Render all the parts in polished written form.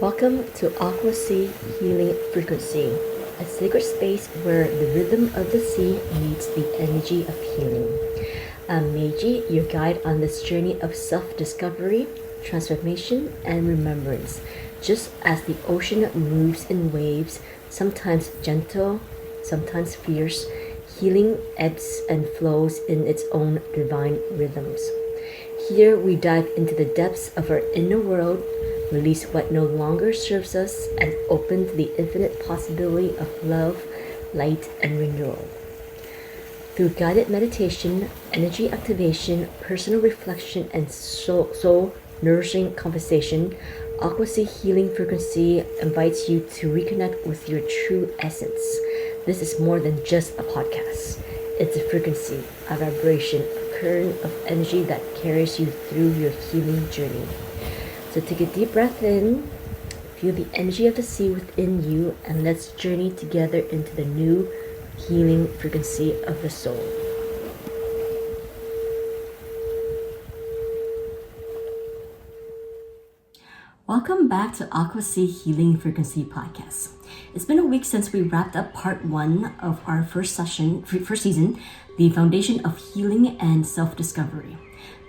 Welcome to AquaSea Healing Frequency, a sacred space where the rhythm of the sea meets the energy of healing. I'm Meiji, your guide on this journey of self-discovery, transformation, and remembrance. Just as the ocean moves in waves, sometimes gentle, sometimes fierce, healing ebbs and flows in its own divine rhythms. Here we dive into the depths of our inner world, release what no longer serves us, and open to the infinite possibility of love, light, and renewal. Through guided meditation, energy activation, personal reflection, and soul nourishing conversation, AquaSea Healing Frequency invites you to reconnect with your true essence. This is more than just a podcast. It's a frequency, a vibration, a current of energy that carries you through your healing journey. So take a deep breath in, feel the energy of the sea within you, and let's journey together into the new healing frequency of the soul. Welcome back to AquaSea Healing Frequency Podcast. It's been a week since we wrapped up part 1 of our first season, the foundation of healing and self-discovery.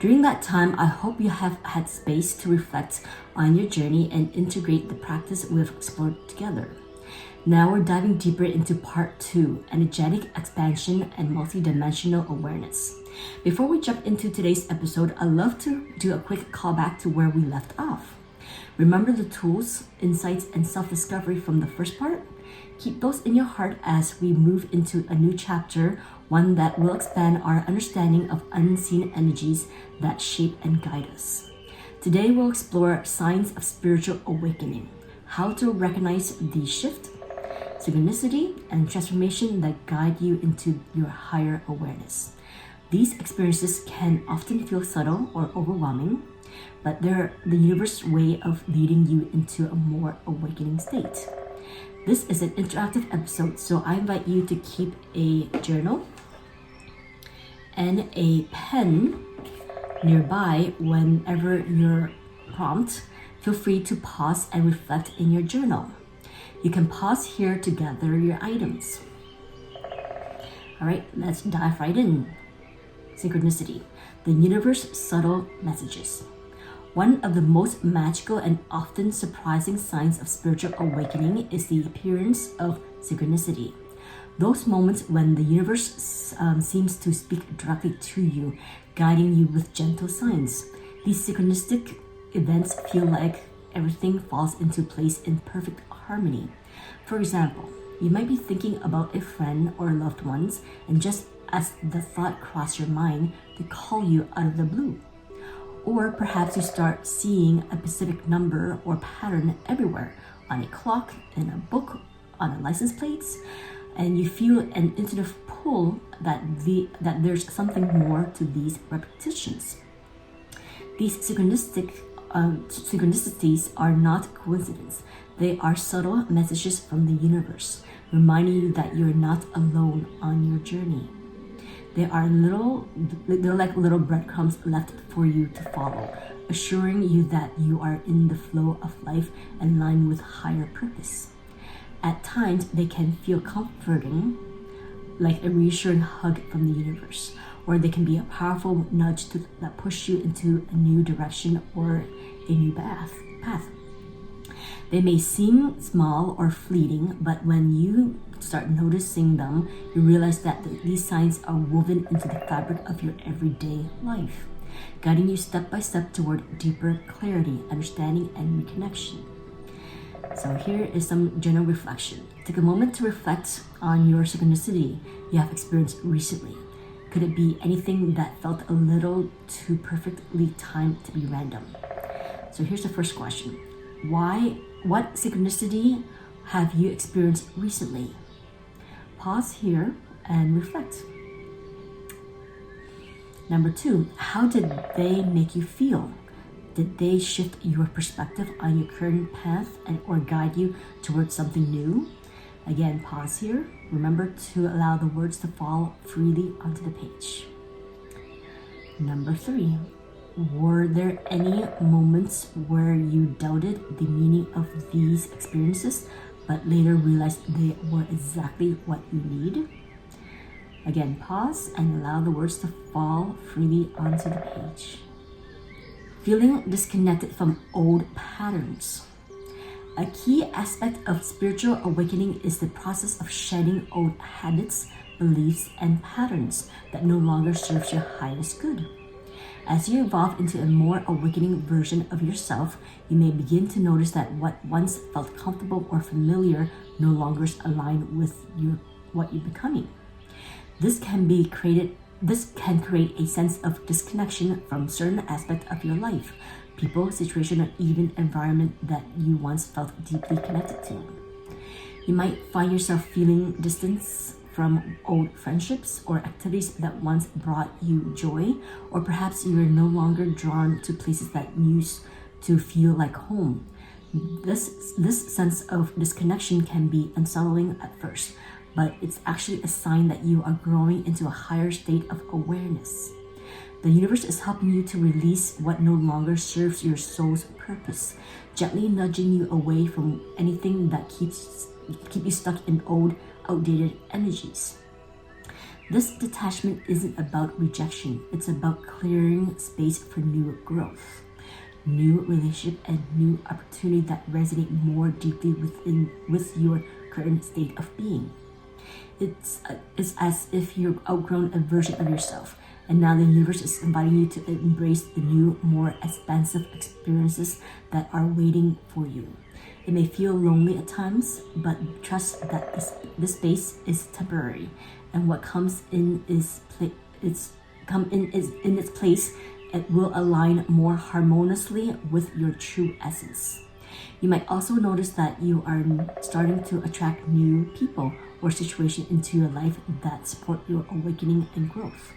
During that time, I hope you have had space to reflect on your journey and integrate the practice we've explored together. Now we're diving deeper into part 2, energetic expansion and multidimensional awareness. Before we jump into today's episode, I'd love to do a quick callback to where we left off. Remember the tools, insights, and self-discovery from the first part? Keep those in your heart as we move into a new chapter, one that will expand our understanding of unseen energies that shape and guide us. Today we'll explore signs of spiritual awakening, how to recognize the shift, synchronicity, and transformation that guide you into your higher awareness. These experiences can often feel subtle or overwhelming, but they're the universe's way of leading you into a more awakening state. This is an interactive episode, so I invite you to keep a journal and a pen nearby whenever you're prompt. Feel free to pause and reflect in your journal. You can pause here to gather your items. All right, let's dive right in. Synchronicity, the universe's subtle messages. One of the most magical and often surprising signs of spiritual awakening is the appearance of synchronicity. Those moments when the universe seems to speak directly to you, guiding you with gentle signs. These synchronistic events feel like everything falls into place in perfect harmony. For example, you might be thinking about a friend or loved ones, and just as the thought crosses your mind, they call you out of the blue. Or perhaps you start seeing a specific number or pattern everywhere, on a clock, in a book, on a license plates, and you feel an intuitive pull that there's something more to these repetitions. These synchronicities are not coincidence. They are subtle messages from the universe, reminding you that you're not alone on your journey. They're like little breadcrumbs left for you to follow, assuring you that you are in the flow of life and line with higher purpose. At times, they can feel comforting, like a reassuring hug from the universe, or they can be a powerful nudge that push you into a new direction or a new path. They may seem small or fleeting, but when you start noticing them, you realize that these signs are woven into the fabric of your everyday life, guiding you step by step toward deeper clarity, understanding, and reconnection. So here is some general reflection. Take a moment to reflect on your synchronicity you have experienced recently. Could it be anything that felt a little too perfectly timed to be random? So here's the first question. What synchronicity have you experienced recently? Pause here and reflect. Number 2, how did they make you feel? Did they shift your perspective on your current path or guide you towards something new? Again, pause here. Remember to allow the words to fall freely onto the page. Number 3, Were there any moments where you doubted the meaning of these experiences, but later realized they were exactly what you need? Again, pause and allow the words to fall freely onto the page. Feeling disconnected from old patterns. A key aspect of spiritual awakening is the process of shedding old habits, beliefs, and patterns that no longer serves your highest good. As you evolve into a more awakening version of yourself, you may begin to notice that what once felt comfortable or familiar no longer aligns with what you're becoming. This can create a sense of disconnection from certain aspects of your life, people, situation, or even environment that you once felt deeply connected to. You might find yourself feeling distance from old friendships or activities that once brought you joy, or perhaps you are no longer drawn to places that used to feel like home. This sense of disconnection can be unsettling at first, but it's actually a sign that you are growing into a higher state of awareness. The universe is helping you to release what no longer serves your soul's purpose, gently nudging you away from anything that keep you stuck in old, outdated energies. This detachment isn't about rejection, it's about clearing space for new growth, new relationship, and new opportunity that resonate more deeply with your current state of being. It's as if you've outgrown a version of yourself, and now the universe is inviting you to embrace the new, more expansive experiences that are waiting for you. It may feel lonely at times, but trust that this space is temporary, and what comes in its place, it will align more harmoniously with your true essence. You might also notice that you are starting to attract new people or situations into your life that support your awakening and growth.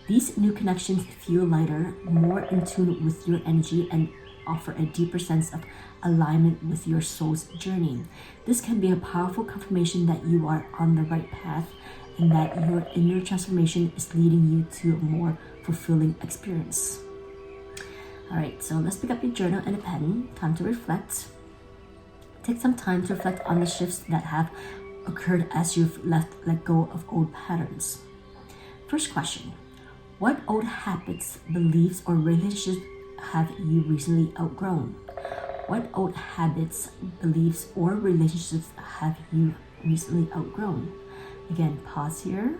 These new connections feel lighter, more in tune with your energy, and offer a deeper sense of alignment with your soul's journey. This can be a powerful confirmation that you are on the right path and that your inner transformation is leading you to a more fulfilling experience. Alright, so let's pick up your journal and a pen. Time to reflect. Take some time to reflect on the shifts that have occurred as you've let go of old patterns. First question: what old habits, beliefs, or relationships have you recently outgrown? What old habits, beliefs, or relationships have you recently outgrown? Again, pause here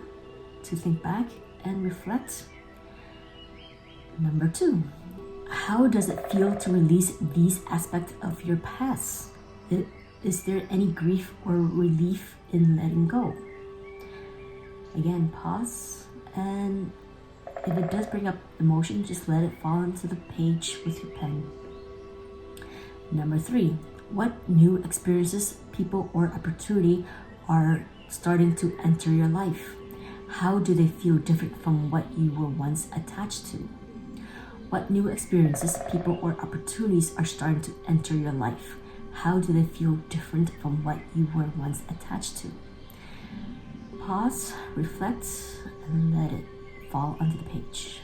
to think back and reflect. Number 2, how does it feel to release these aspects of your past? Is there any grief or relief in letting go? Again, pause, and if it does bring up emotion, just let it fall into the page with your pen. Number 3, what new experiences, people, or opportunity are starting to enter your life? How do they feel different from what you were once attached to? What new experiences, people, or opportunities are starting to enter your life? How do they feel different from what you were once attached to? Pause, reflect, and let it fall onto the page.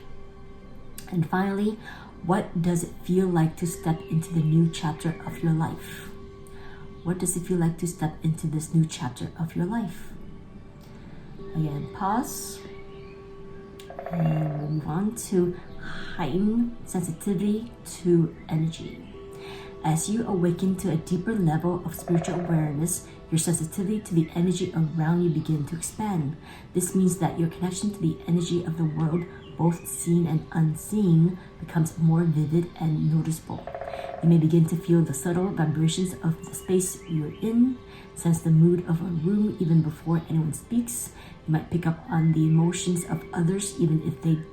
And finally, what does it feel like to step into the new chapter of your life? What does it feel like to step into this new chapter of your life? Again, pause, and we'll move on to heightened sensitivity to energy. As you awaken to a deeper level of spiritual awareness, your sensitivity to the energy around you begin to expand. This means that your connection to the energy of the world, both seen and unseen, becomes more vivid and noticeable. You may begin to feel the subtle vibrations of the space you're in, sense the mood of a room even before anyone speaks. You might pick up on the emotions of others even if they're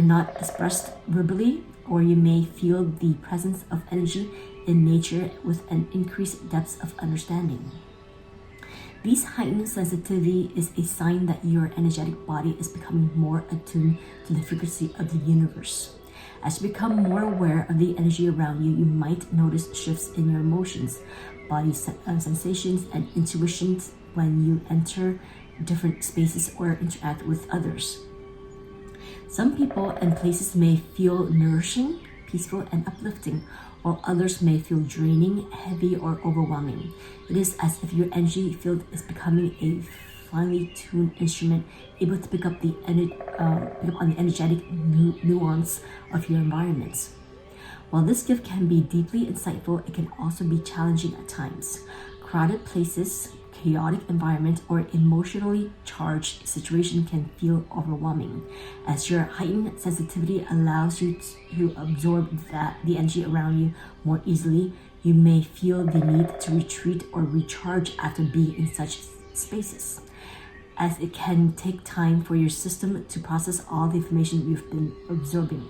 not expressed verbally, or you may feel the presence of energy in nature with an increased depth of understanding. This heightened sensitivity is a sign that your energetic body is becoming more attuned to the frequency of the universe. As you become more aware of the energy around you, you might notice shifts in your emotions, body sensations, and intuitions when you enter different spaces or interact with others. Some people and places may feel nourishing, peaceful, and uplifting, while others may feel draining, heavy, or overwhelming. It is as if your energy field is becoming a finely tuned instrument, able to pick up on the energetic nuance of your environments. While this gift can be deeply insightful, it can also be challenging at times. Crowded places, chaotic environment, or emotionally charged situation can feel overwhelming. As your heightened sensitivity allows you to absorb the energy around you more easily, you may feel the need to retreat or recharge after being in such spaces, as it can take time for your system to process all the information you've been absorbing.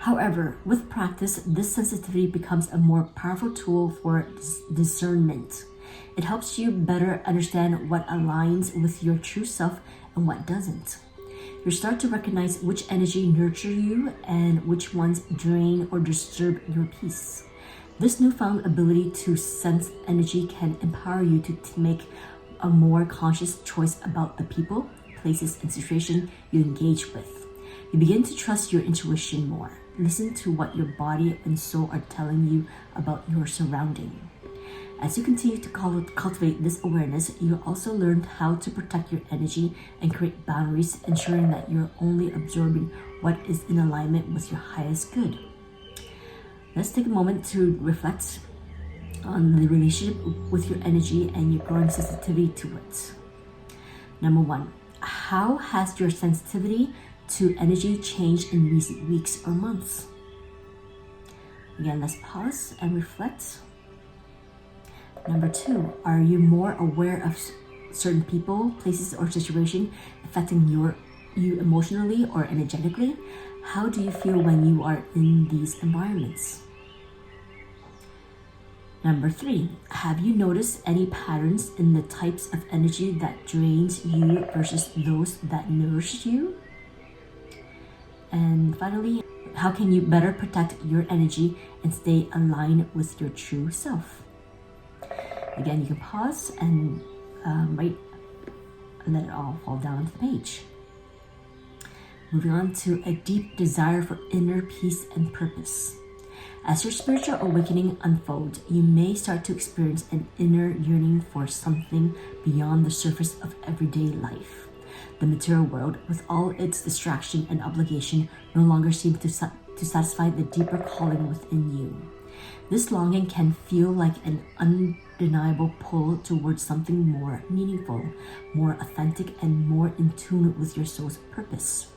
However, with practice, this sensitivity becomes a more powerful tool for discernment. It helps you better understand what aligns with your true self and what doesn't. You start to recognize which energy nurture you and which ones drain or disturb your peace. This newfound ability to sense energy can empower you to make a more conscious choice about the people, places, and situations you engage with. You begin to trust your intuition more. Listen to what your body and soul are telling you about your surrounding. As you continue to cultivate this awareness, you also learn how to protect your energy and create boundaries, ensuring that you're only absorbing what is in alignment with your highest good. Let's take a moment to reflect on the relationship with your energy and your growing sensitivity to it. Number 1, how has your sensitivity to energy changed in recent weeks or months? Again, let's pause and reflect. Number 2, are you more aware of certain people, places, or situations affecting you emotionally or energetically? How do you feel when you are in these environments? Number 3, have you noticed any patterns in the types of energy that drains you versus those that nourish you? And finally, how can you better protect your energy and stay aligned with your true self? Again, you can pause and write and let it all fall down to the page. Moving on to a deep desire for inner peace and purpose. As your spiritual awakening unfolds, you may start to experience an inner yearning for something beyond the surface of everyday life. The material world, with all its distraction and obligation, no longer seems to satisfy the deeper calling within you. This longing can feel like an undeniable pull towards something more meaningful, more authentic, and more in tune with your soul's purpose.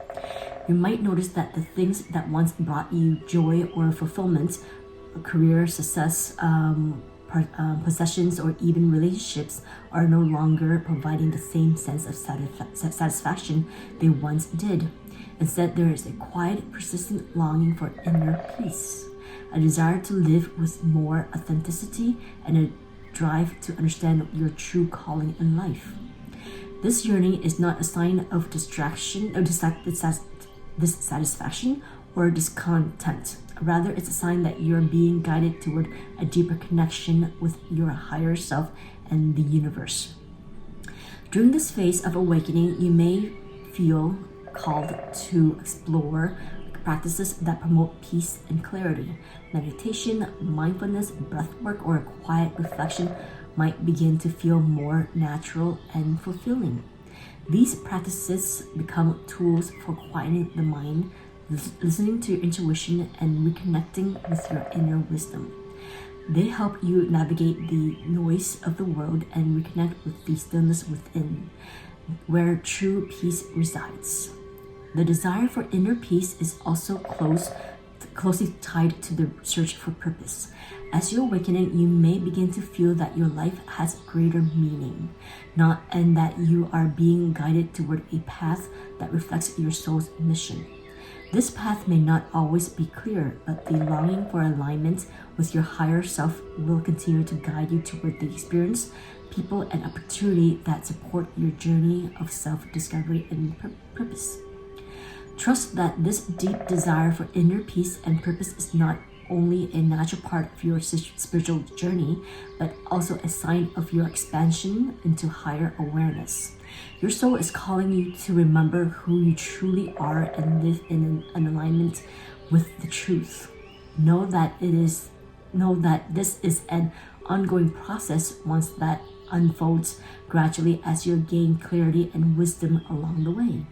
You might notice that the things that once brought you joy or fulfillment, career success, possessions, or even relationships, are no longer providing the same sense of satisfaction they once did. Instead, there is a quiet, persistent longing for inner peace, a desire to live with more authenticity, and a drive to understand your true calling in life. This yearning is not a sign of distraction or dissatisfaction or discontent. Rather, it's a sign that you're being guided toward a deeper connection with your higher self and the universe. During this phase of awakening, you may feel called to explore practices that promote peace and clarity. Meditation, mindfulness, breathwork, or a quiet reflection might begin to feel more natural and fulfilling. These practices become tools for quieting the mind, listening to your intuition, and reconnecting with your inner wisdom. They help you navigate the noise of the world and reconnect with the stillness within, where true peace resides. The desire for inner peace is also closely tied to the search for purpose. As you're awakening, you may begin to feel that your life has greater meaning, and that you are being guided toward a path that reflects your soul's mission. This path may not always be clear, but the longing for alignment with your higher self will continue to guide you toward the experience, people, and opportunity that support your journey of self-discovery and purpose. Trust that this deep desire for inner peace and purpose is not only a natural part of your spiritual journey, but also a sign of your expansion into higher awareness. Your soul is calling you to remember who you truly are and live in an alignment with the truth. Know that this is an ongoing process, once that unfolds gradually as you gain clarity and wisdom along the way.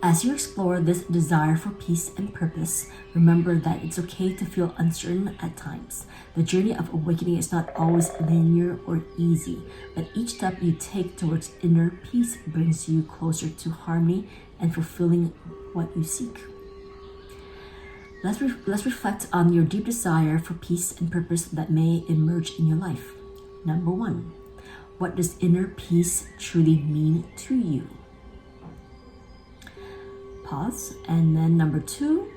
As you explore this desire for peace and purpose, remember that it's okay to feel uncertain at times. The journey of awakening is not always linear or easy, but each step you take towards inner peace brings you closer to harmony and fulfilling what you seek. Let's reflect on your deep desire for peace and purpose that may emerge in your life. Number 1, what does inner peace truly mean to you? Pause. And then number 2,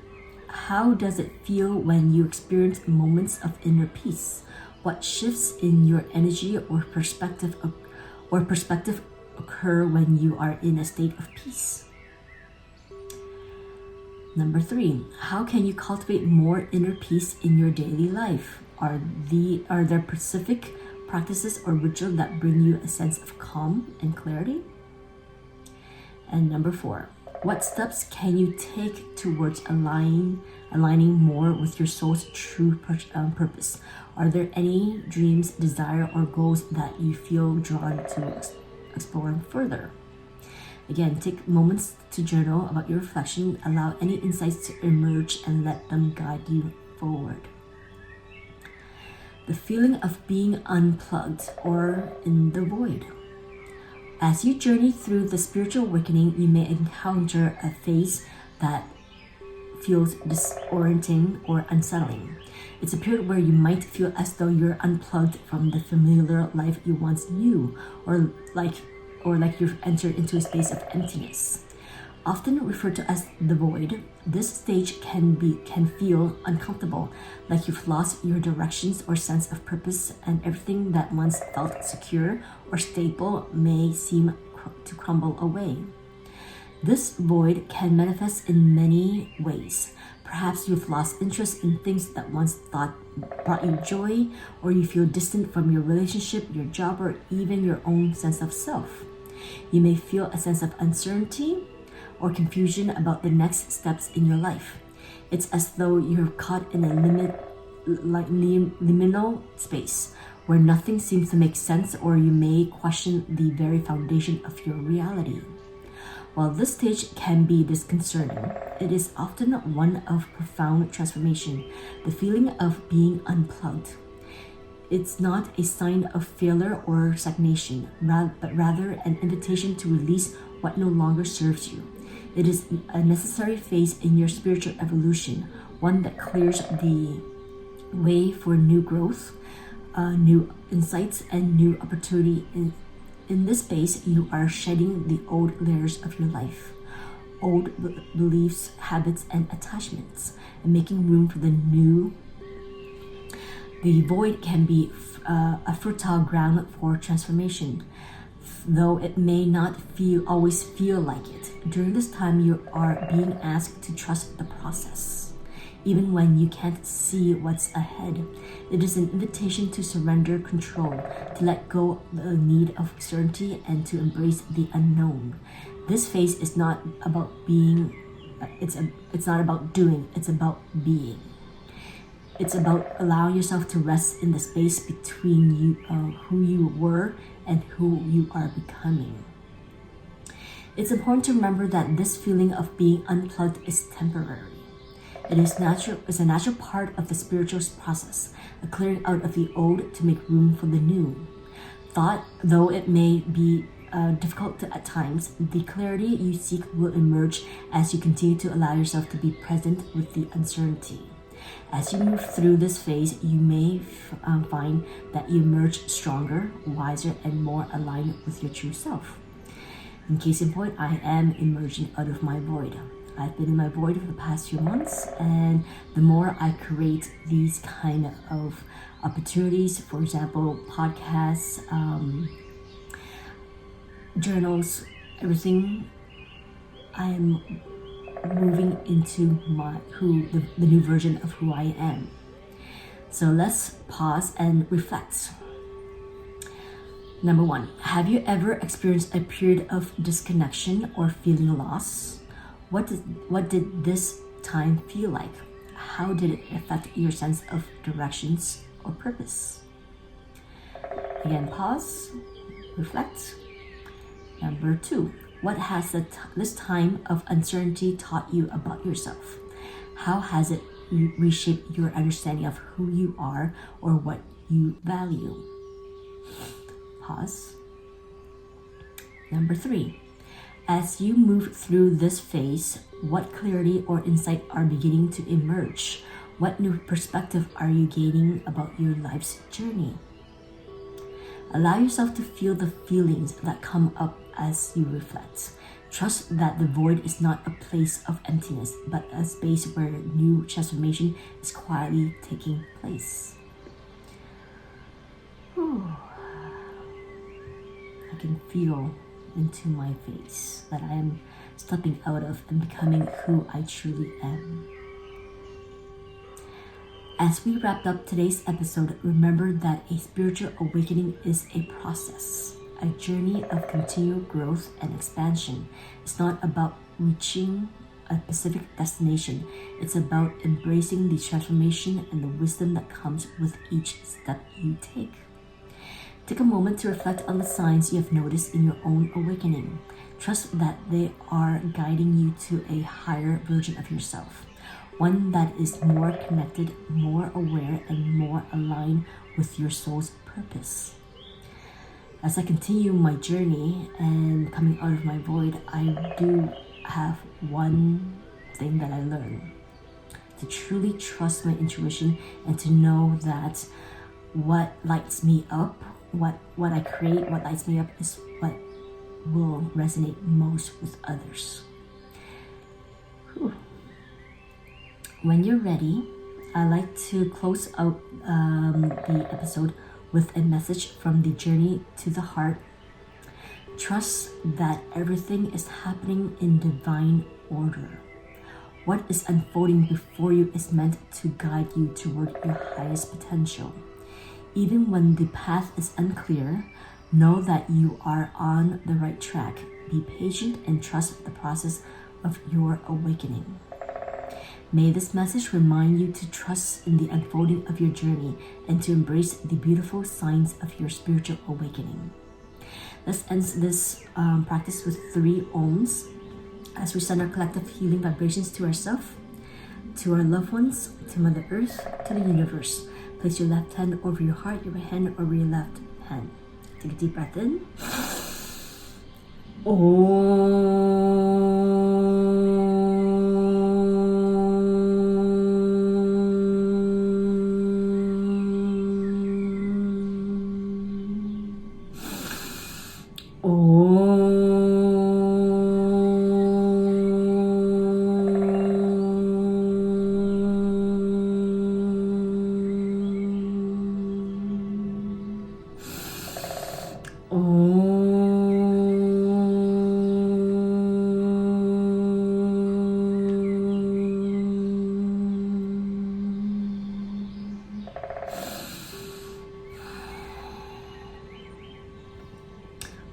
how does it feel when you experience moments of inner peace? What shifts in your energy or perspective occur when you are in a state of peace? Number 3, how can you cultivate more inner peace in your daily life? Are there specific practices or rituals that bring you a sense of calm and clarity? And number 4, what steps can you take towards aligning more with your soul's true purpose? Are there any dreams, desire, or goals that you feel drawn to explore further? Again, take moments to journal about your reflection, allow any insights to emerge, and let them guide you forward. The feeling of being unplugged or in the void. As you journey through the spiritual awakening, you may encounter a phase that feels disorienting or unsettling. It's a period where you might feel as though you're unplugged from the familiar life you once knew, or like you've entered into a space of emptiness. Often referred to as the void, this stage can feel uncomfortable, like you've lost your directions or sense of purpose, and everything that once felt secure or stable may seem to crumble away. This void can manifest in many ways. Perhaps you've lost interest in things that once brought you joy, or you feel distant from your relationship, your job, or even your own sense of self. You may feel a sense of uncertainty or confusion about the next steps in your life. It's as though you're caught in a liminal space where nothing seems to make sense, or you may question the very foundation of your reality. While this stage can be disconcerting, it is often one of profound transformation, the feeling of being unplugged. It's not a sign of failure or stagnation, but rather an invitation to release what no longer serves you. It is a necessary phase in your spiritual evolution, one that clears the way for new growth, new insights, and new opportunity. In this space, you are shedding the old layers of your life, old beliefs, habits, and attachments, and making room for the new. The void can be a fertile ground for transformation, though it may not always feel like it. During this time, you are being asked to trust the process, even when you can't see what's ahead. It is an invitation to surrender control, to let go of the need of certainty, and to embrace the unknown. This phase is not about being. It's not about doing. It's about being. It's about allowing yourself to rest in the space between you, who you were and who you are becoming. It's important to remember that this feeling of being unplugged is temporary. It's a natural part of the spiritual process, a clearing out of the old to make room for the new. Though it may be difficult at times, the clarity you seek will emerge as you continue to allow yourself to be present with the uncertainty. As you move through this phase, you may find that you emerge stronger, wiser, and more aligned with your true self. In case in point, I am emerging out of my void. I've been in my void for the past few months, and the more I create these kind of opportunities, for example, podcasts, journals, everything, I'm moving into the new version of who I am. So let's pause and reflect. Number 1, have you ever experienced a period of disconnection or feeling loss? What did this time feel like? How did it affect your sense of directions or purpose? Again, pause, reflect. Number 2, what has this time of uncertainty taught you about yourself? How has it reshaped your understanding of who you are or what you value? Pause. Number 3, as you move through this phase, what clarity or insight are beginning to emerge? What new perspective are you gaining about your life's journey? Allow yourself to feel the feelings that come up as you reflect. Trust that the void is not a place of emptiness, but a space where new transformation is quietly taking place. I can feel into my face that I am stepping out of and becoming who I truly am. As we wrapped up today's episode, remember that a spiritual awakening is a process, a journey of continual growth and expansion. It's not about reaching a specific destination. It's about embracing the transformation and the wisdom that comes with each step you take. Take a moment to reflect on the signs you have noticed in your own awakening. Trust that they are guiding you to a higher version of yourself, one that is more connected, more aware, and more aligned with your soul's purpose. As I continue my journey and coming out of my void, I do have one thing that I learned: to truly trust my intuition and to know that what lights me up, what I create, what lights me up is what will resonate most with others. When you're ready, I like to close out the episode with a message from the journey to the heart. Trust that everything is happening in divine order. What is unfolding before you is meant to guide you toward your highest potential. Even when the path is unclear, know that you are on the right track. Be patient and trust the process of your awakening. May this message remind you to trust in the unfolding of your journey and to embrace the beautiful signs of your spiritual awakening. Let's end this practice with 3 ohms as we send our collective healing vibrations to ourselves, to our loved ones, to Mother Earth, to the universe. Place your left hand over your heart, your right hand over your left hand. Take a deep breath in.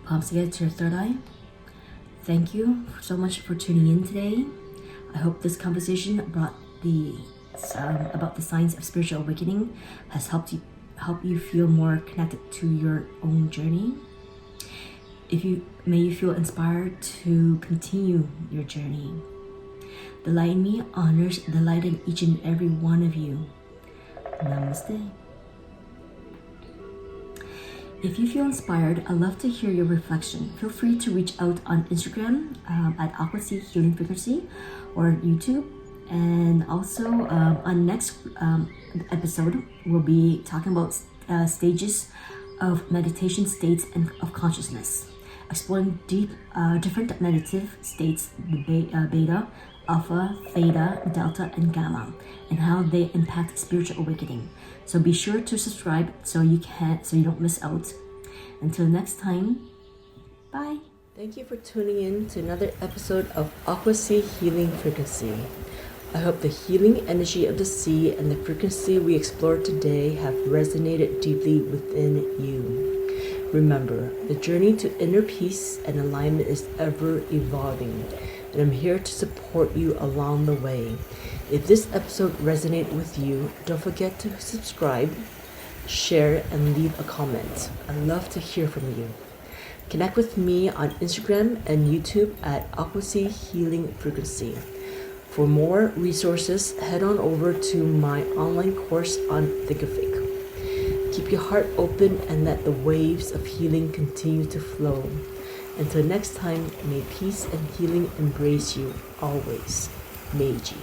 Palms together to your third eye. Thank you so much for tuning in today. I hope this conversation about the signs of spiritual awakening has helped you feel more connected to your own journey. May you feel inspired to continue your journey. The light in me honors the light in each and every one of you. Namaste. If you feel inspired, I'd love to hear your reflection. Feel free to reach out on Instagram at AquaSea Healing Frequency or YouTube. And also on next episode, we'll be talking about stages of meditation states and of consciousness, exploring different meditative states, the beta, alpha, theta, delta, and gamma, and how they impact spiritual awakening. So be sure to subscribe so you don't miss out. Until next time, bye. Thank you for tuning in to another episode of AquaSea Healing Frequency. I hope the healing energy of the sea and the frequency we explored today have resonated deeply within you. Remember, the journey to inner peace and alignment is ever evolving, and I'm here to support you along the way. If this episode resonated with you, don't forget to subscribe, share, and leave a comment. I'd love to hear from you. Connect with me on Instagram and YouTube at AquaSea Healing Frequency. For more resources, head on over to my online course on Think-A-Fake. Keep your heart open and let the waves of healing continue to flow. Until next time, may peace and healing embrace you always. Meiji.